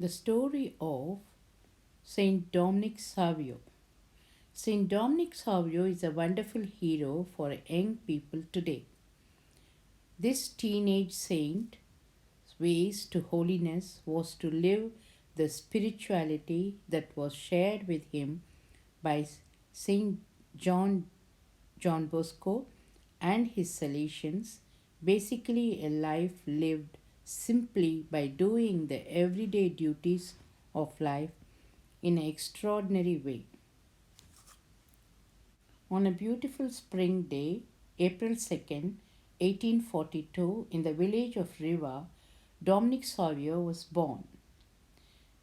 The story of Saint Domnic Savio. Saint Domnic Savio is a wonderful hero for young people today. This teenage saint's ways to holiness was to live the spirituality that was shared with him by Saint John John Bosco and his Salesians, basically a life lived simply by doing the everyday duties of life in an extraordinary way. On a beautiful spring day, April 2nd, 1842, in the village of Riva, Dominic Savio was born.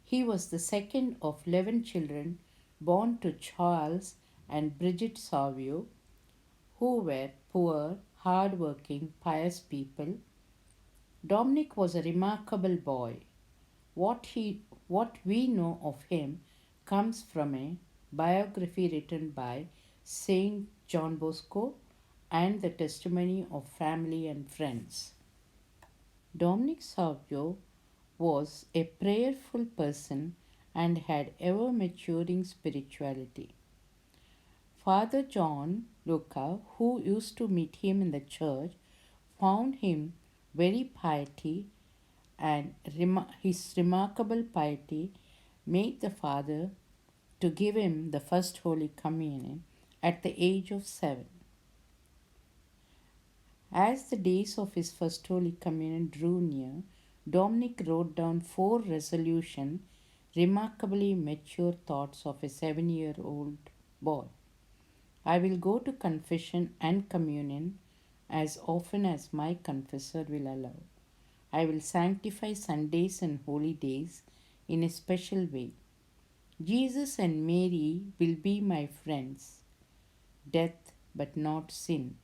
He was the second of 11 children born to Charles and Bridget Savio, who were poor, hard-working, pious people. Dominic was a remarkable boy. What we know of him comes from a biography written by Saint John Bosco and the testimony of family and friends. Dominic Savio was a prayerful person and had ever maturing spirituality. Father John Luca, who used to meet him in the church, found him very piety, and his remarkable piety made the father to give him the first Holy Communion at the age of 7. As the days of his first Holy Communion drew near, Dominic wrote down 4 remarkably mature thoughts of a 7-year-old boy. I will go to confession and communion as often as my confessor will allow. I will sanctify Sundays and holy days in a special way. Jesus and Mary will be my friends. Death, but not sin.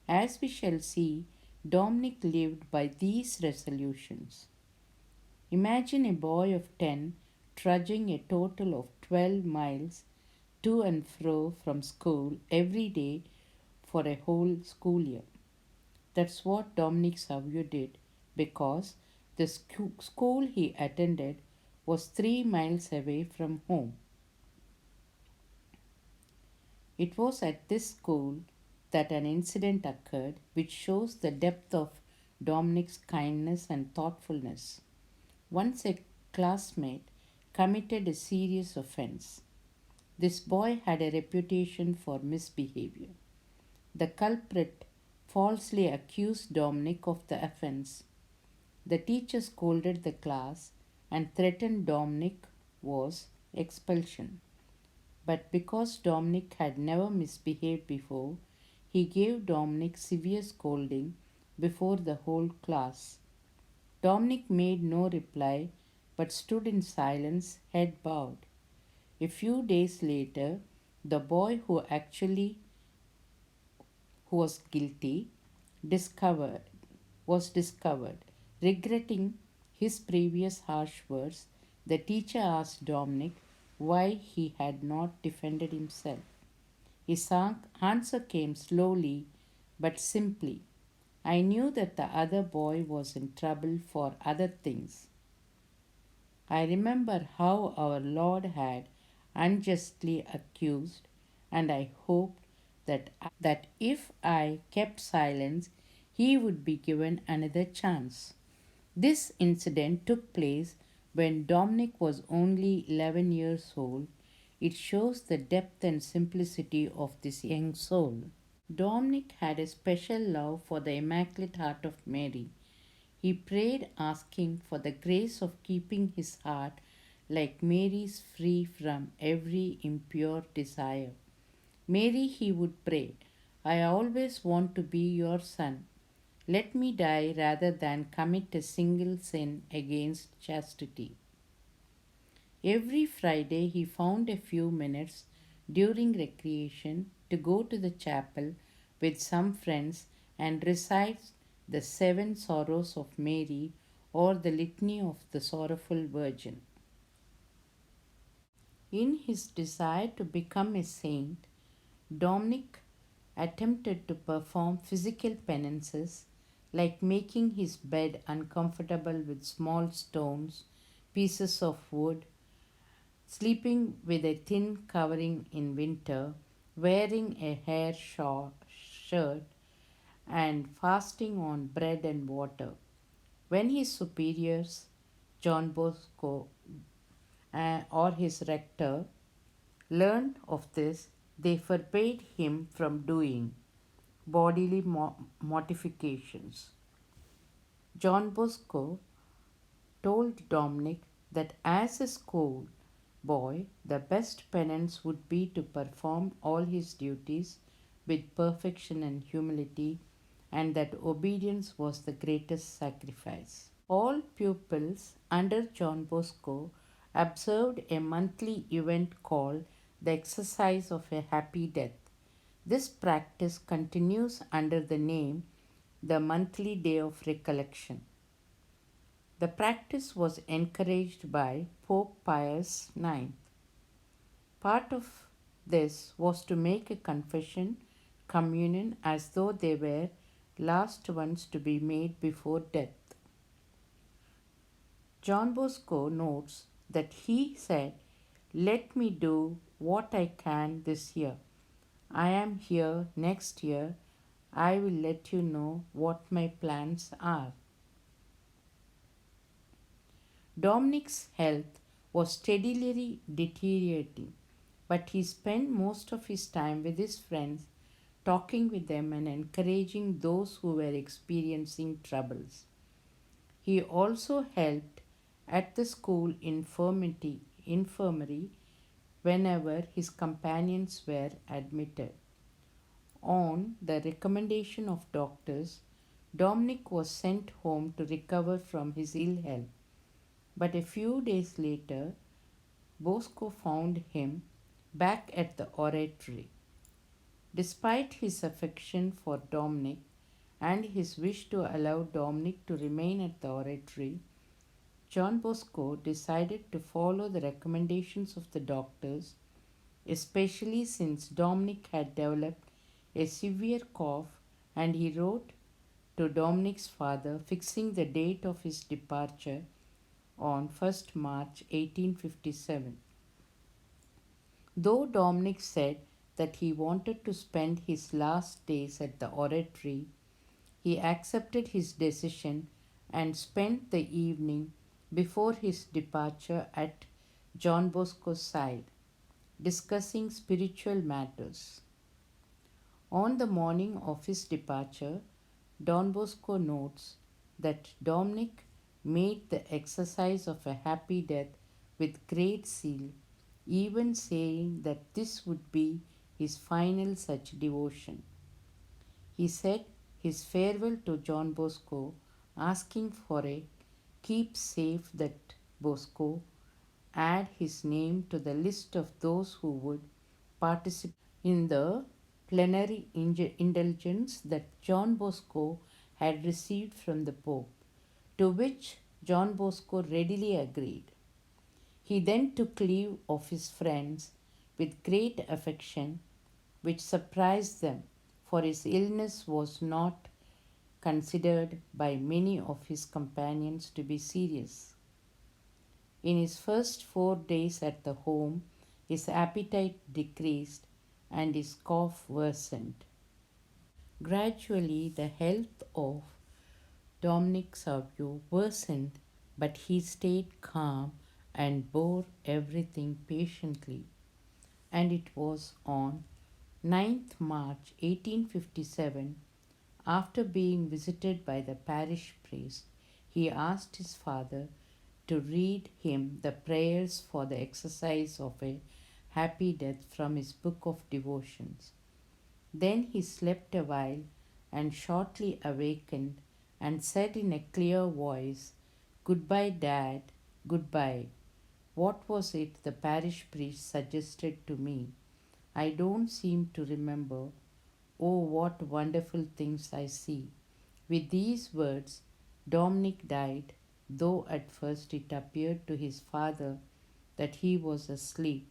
As we shall see, Dominic lived by these resolutions. Imagine a boy of 10 trudging a total of 12 miles to and fro from school every day for a whole school year. That's what Dominic Savio did because the school he attended was 3 miles away from home. It was at this school that an incident occurred which shows the depth of Dominic's kindness and thoughtfulness. Once a classmate committed a serious offense. This boy had a reputation for misbehavior. The culprit falsely accused Dominic of the offense. The teacher scolded the class and threatened Dominic was expulsion. But because Dominic had never misbehaved before, he gave Dominic severe scolding before the whole class. Dominic made no reply but stood in silence, head bowed. A few days later, the boy who was guilty discovered was discovered. Regretting his previous harsh words, the teacher asked Dominic why he had not defended himself. His answer came slowly but simply. I knew that the other boy was in trouble for other things. I remember how our Lord had unjustly accused, and I hoped that if I kept silence, he would be given another chance. This incident took place when Dominic was only 11 years old. It shows the depth and simplicity of this young soul. Dominic had a special love for the Immaculate Heart of Mary. He prayed asking for the grace of keeping his heart like Mary's free from every impure desire. Mary, he would pray, I always want to be your son. Let me die rather than commit a single sin against chastity. Every Friday he found a few minutes during recreation to go to the chapel with some friends and recite the 7 sorrows of Mary or the litany of the Sorrowful Virgin. In his desire to become a saint, Dominic attempted to perform physical penances like making his bed uncomfortable with small stones pieces of wood, sleeping with a thin covering in winter, wearing a shirt, and fasting on bread and water. When his superiors, John Bosco or his rector, learned of this, they forbade him from doing bodily mortifications. John Bosco told Domnic that as a school boy, the best penance would be to perform all his duties with perfection and humility, and that obedience was the greatest sacrifice. All pupils under John Bosco observed a monthly event called the exercise of a happy death. This practice continues under the name the monthly day of recollection. The practice was encouraged by Pope Pius IX. Part of this was to make a confession, communion, as though they were last ones to be made before death. John Bosco notes that he said, "Let me do what I can this year. I am here next year. I will let you know what my plans are." Domnic's health was steadily deteriorating, but he spent most of his time with his friends, talking with them and encouraging those who were experiencing troubles. He also helped at the school infirmary whenever his companions were admitted. On the recommendation of doctors, Domnic was sent home to recover from his ill health. But a few days later, Bosco found him back at the oratory. Despite his affection for Domnic and his wish to allow Domnic to remain at the oratory, John Bosco decided to follow the recommendations of the doctors, especially since Domnic had developed a severe cough, and he wrote to Domnic's father fixing the date of his departure on 1st March 1857. Though Domnic said that he wanted to spend his last days at the oratory, he accepted his decision and spent the evening before his departure at John Bosco's side, discussing spiritual matters. On the morning of his departure, Don Bosco notes that Domnic made the exercise of a happy death with great zeal, even saying that this would be his final such devotion. He said his farewell to John Bosco, asking for a keep safe that Bosco add his name to the list of those who would participate in the plenary indulgence that John Bosco had received from the Pope, to which John Bosco readily agreed. He then took leave of his friends with great affection, which surprised them, for his illness was not considered by many of his companions to be serious. In his first 4 days at the home, his appetite decreased and his cough worsened. Gradually, the health of Domnic Savio worsened, but he stayed calm and bore everything patiently. And it was on 9th March 1857, after being visited by the parish priest, he asked his father to read him the prayers for the exercise of a happy death from his book of devotions. Then he slept a while and shortly awakened and said in a clear voice, "Goodbye, Dad, goodbye." What was it the parish priest suggested to me? I don't seem to remember. Oh, what wonderful things I see. With these words, Domnic died, though at first it appeared to his father that he was asleep.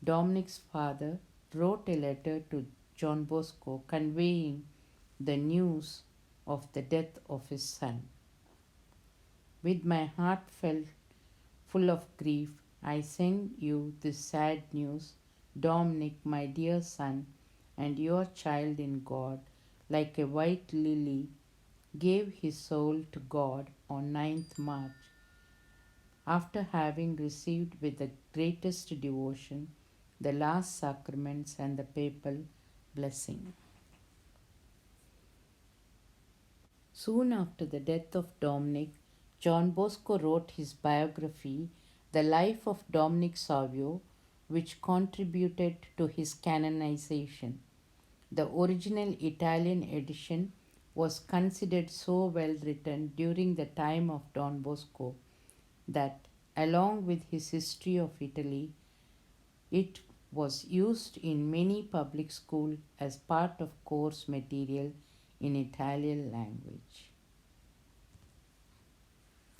Domnic's father wrote a letter to John Bosco conveying the news of the death of his son. With my heartfelt full of grief, I send you this sad news. Domnic, my dear son, and your child in God, like a white lily, gave his soul to God on 9th March after having received with the greatest devotion the last sacraments and the papal blessing. Soon after the death of Domnic, John Bosco wrote his biography, The Life of Domnic Savio, which contributed to his canonization. The original Italian edition was considered so well written during the time of Don Bosco that, along with his history of Italy, it was used in many public schools as part of course material in Italian language.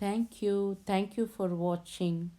Thank you. Thank you for watching.